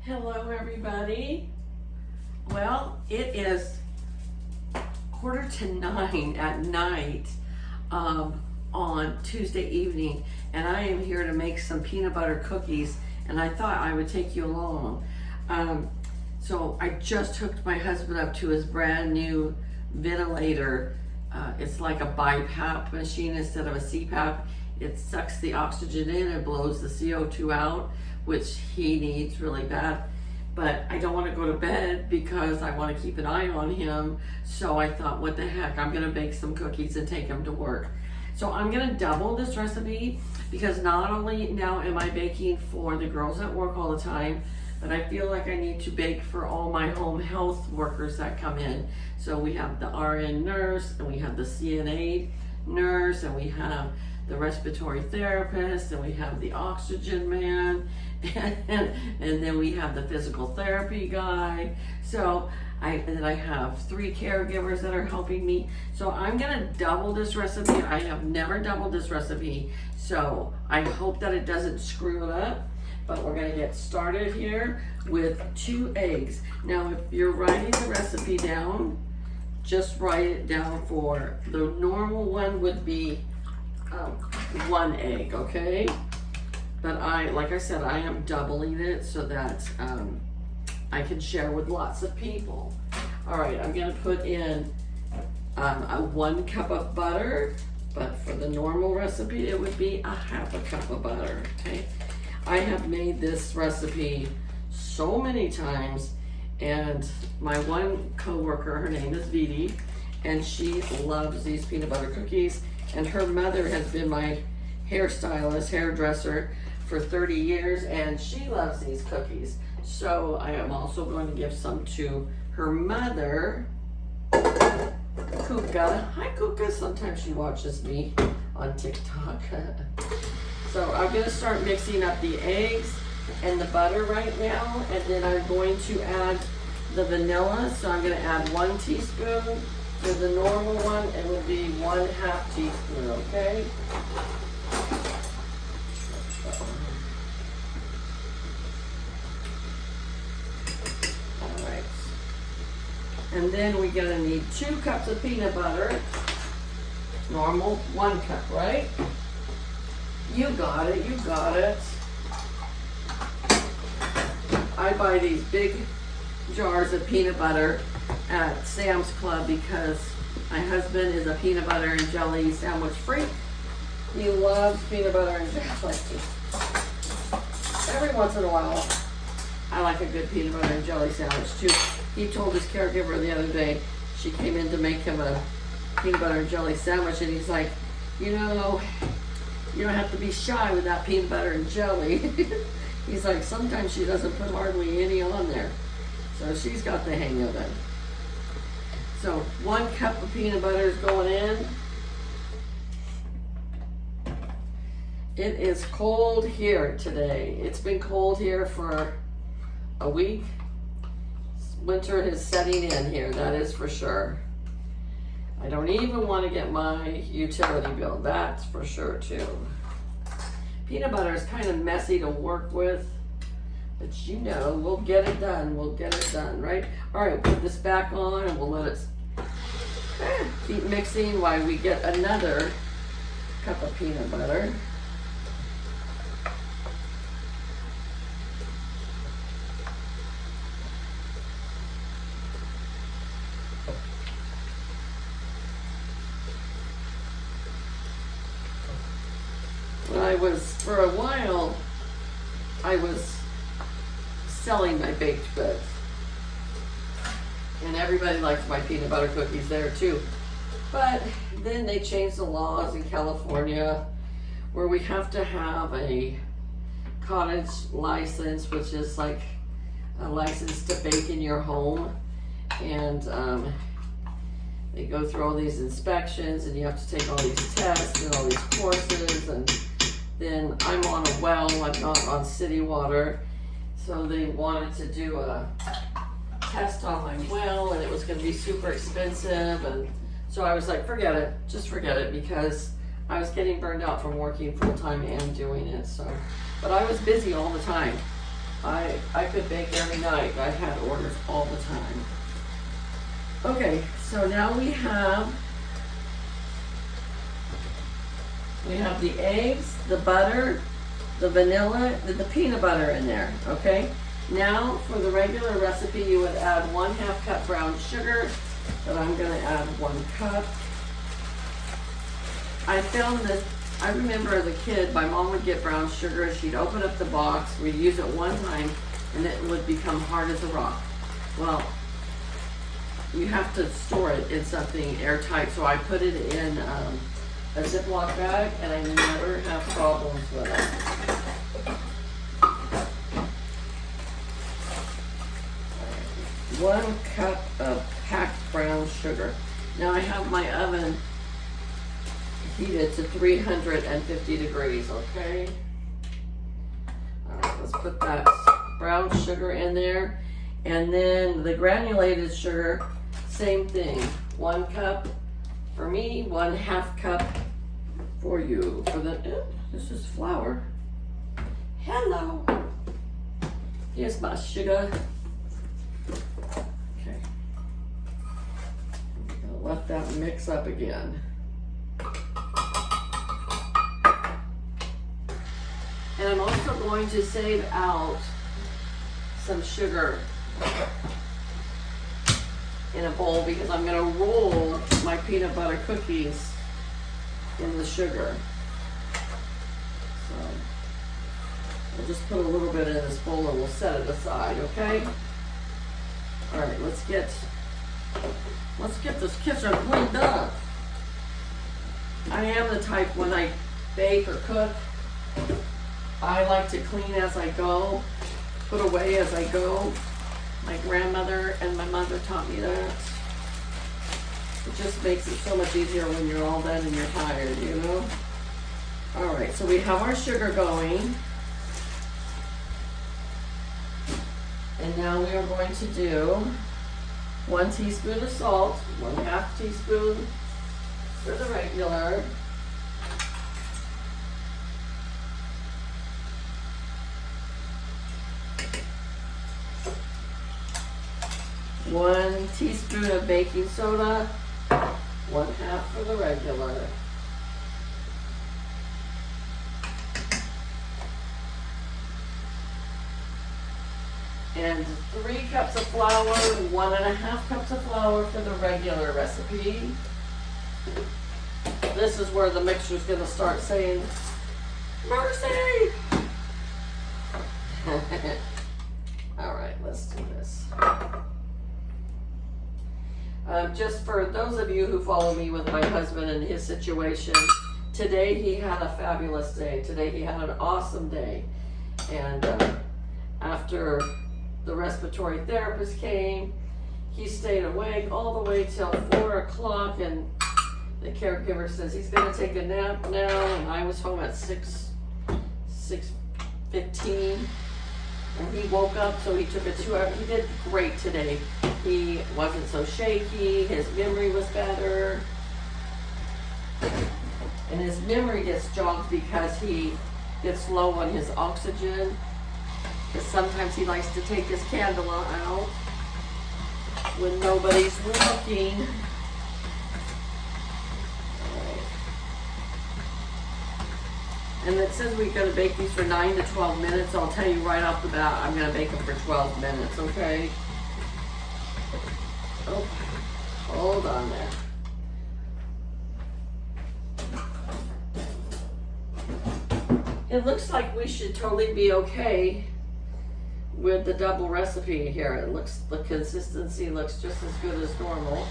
Hello everybody. Well, it is 8:45 at night on Tuesday evening, and I am here to make some peanut butter cookies, and I thought I would take you along. So I just hooked my husband up to his brand new ventilator. It's like a BiPAP machine instead of a CPAP. It sucks the oxygen in and blows the CO2 out, which he needs really bad. But I don't want to go to bed because I want to keep an eye on him. So I thought, what the heck, I'm going to bake some cookies and take him to work. So I'm going to double this recipe because not only now am I baking for the girls at work all the time, but I feel like I need to bake for all my home health workers that come in. So we have the RN nurse, and we have the CNA nurse, and we have the respiratory therapist, and we have the oxygen man, and then we have the physical therapy guy. So I have 3 caregivers that are helping me. So I'm gonna double this recipe. I have never doubled this recipe, so I hope that it doesn't screw it up. But we're gonna get started here with 2 eggs. Now, if you're writing the recipe down, just write it down for the normal one would be 1 egg, okay? But like I said, I am doubling it so that I can share with lots of people. All right, I'm gonna put in a 1 cup of butter, but for the normal recipe, it would be a 1/2 cup of butter, okay? I have made this recipe so many times, and my one coworker, her name is Vidi, and she loves these peanut butter cookies, and her mother has been my hairstylist, hairdresser for 30 years, and she loves these cookies. So I am also going to give some to her mother, Kuka. Hi, Kuka. Sometimes she watches me on TikTok. So I'm going to start mixing up the eggs and the butter right now, and then I'm going to add the vanilla. So I'm going to add 1 teaspoon. For the normal one, it would be 1/2 teaspoon, okay? All right. And then we're gonna need 2 cups of peanut butter. Normal 1 cup, right? You got it, you got it. I buy these big jars of peanut butter at Sam's Club because my husband is a peanut butter and jelly sandwich freak. He loves peanut butter and jelly. Every once in a while, I like a good peanut butter and jelly sandwich too. He told his caregiver the other day, she came in to make him a peanut butter and jelly sandwich, and he's like, you know, you don't have to be shy with that peanut butter and jelly. He's like, sometimes she doesn't put hardly any on there. So she's got the hang of it. So 1 cup of peanut butter is going in. It is cold here today. It's been cold here for a week. Winter is setting in here, that is for sure. I don't even want to get my utility bill, that's for sure too. Peanut butter is kind of messy to work with, but you know, we'll get it done. We'll get it done, right? All right, put this back on and we'll let it keep mixing while we get another cup of peanut butter. For a while, I was selling my baked goods. And everybody likes my peanut butter cookies there too. But then they changed the laws in California where we have to have a cottage license, which is like a license to bake in your home. And they go through all these inspections, and you have to take all these tests and all these courses, and then I'm on a well, I'm not on city water. So they wanted to do a test on my well, and it was gonna be super expensive. And so I was like, forget it, just forget it, because I was getting burned out from working full time and doing it. So, but I was busy all the time. I could bake every night. I had orders all the time. Okay, so now we have the eggs, the butter, the vanilla, the peanut butter in there, okay? Now for the regular recipe, you would add 1/2 cup brown sugar, but I'm gonna add 1 cup. I found that, I remember as a kid, my mom would get brown sugar, she'd open up the box, we'd use it one time, and it would become hard as a rock. Well, you have to store it in something airtight, so I put it in a Ziploc bag, and I never have problems with it. 1 cup of packed brown sugar. Now I have my oven heated to 350 degrees, okay? All right, let's put that brown sugar in there. And then the granulated sugar, same thing. 1 cup for me, 1/2 cup for you. For the, this is flour. Hello. Here's my sugar. Okay. I'm gonna let that mix up again. And I'm also going to save out some sugar in a bowl because I'm going to roll my peanut butter cookies in the sugar. So we'll just put a little bit in this bowl and we'll set it aside, okay? All right, let's get this kitchen cleaned up. I am the type when I bake or cook, I like to clean as I go, put away as I go. My grandmother and my mother taught me that. It just makes it so much easier when you're all done and you're tired, you know? All right, so we have our sugar going. And now we are going to do 1 teaspoon of salt, 1/2 teaspoon for the regular. 1 teaspoon of baking soda, 1/2 for the regular. And 3 cups of flour, 1.5 cups of flour for the regular recipe. This is where the mixer's gonna start saying, mercy! All right, let's do this. Just for those of you who follow me with my husband and his situation, today he had a fabulous day. Today he had an awesome day. And after the respiratory therapist came, he stayed awake all the way till 4 o'clock, and the caregiver says he's gonna take a nap now, and I was home at 6:15. And he woke up, so he took a 2-hour, he did great today. He wasn't so shaky, his memory was better. And his memory gets jogged because he gets low on his oxygen. Because sometimes he likes to take his candle out when nobody's looking. And it says we're going to bake these for 9 to 12 minutes. I'll tell you right off the bat, I'm going to bake them for 12 minutes, okay? Oh, hold on there. It looks like we should totally be okay with the double recipe here. It looks, the consistency looks just as good as normal.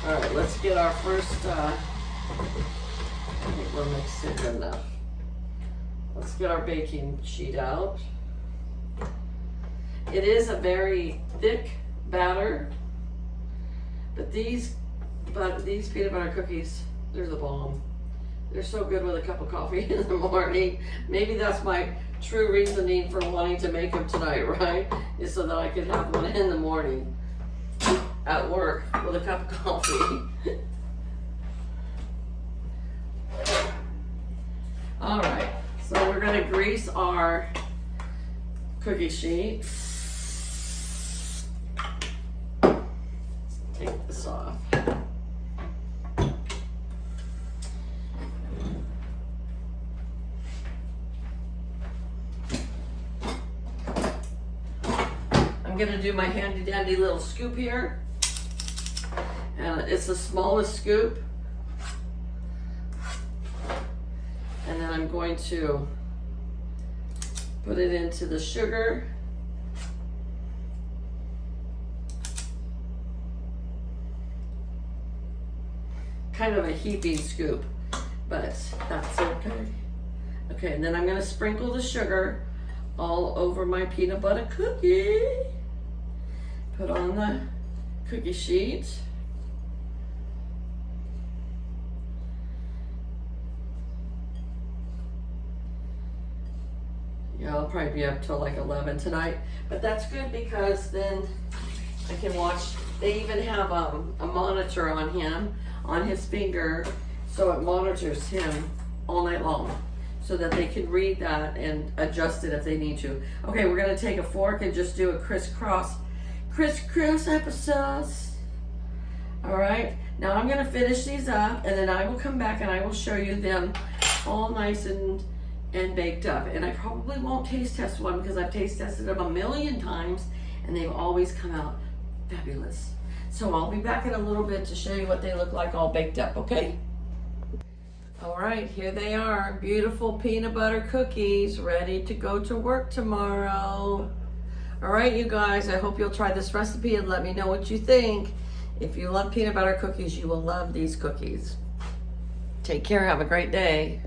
All right, let's get our first, I think we're mixed in good enough. Let's get our baking sheet out. It is a very thick batter, but these peanut butter cookies, they're the bomb. They're so good with a cup of coffee in the morning. Maybe that's my true reasoning for wanting to make them tonight, right? Is so that I could have one in the morning at work with a cup of coffee. gonna grease our cookie sheet. Take this off. I'm gonna do my handy dandy little scoop here. And it's the smallest scoop. And then I'm going to put it into the sugar. Kind of a heaping scoop, but that's okay. Okay, and then I'm gonna sprinkle the sugar all over my peanut butter cookie. Put on the cookie sheet. Yeah, I'll probably be up till like 11 tonight, but that's good because then I can watch. They even have a monitor on him, on his finger, so it monitors him all night long so that they can read that and adjust it if they need to. Okay, we're gonna take a fork and just do a crisscross applesauce. All right, now I'm gonna finish these up and then I will come back and I will show you them all nice and baked up. And I probably won't taste test one because I've taste tested them a million times and they've always come out fabulous. So I'll be back in a little bit to show you what they look like all baked up, okay? All right, here they are, beautiful peanut butter cookies ready to go to work tomorrow. All right, you guys, I hope you'll try this recipe and let me know what you think. If you love peanut butter cookies, you will love these cookies. Take care, have a great day.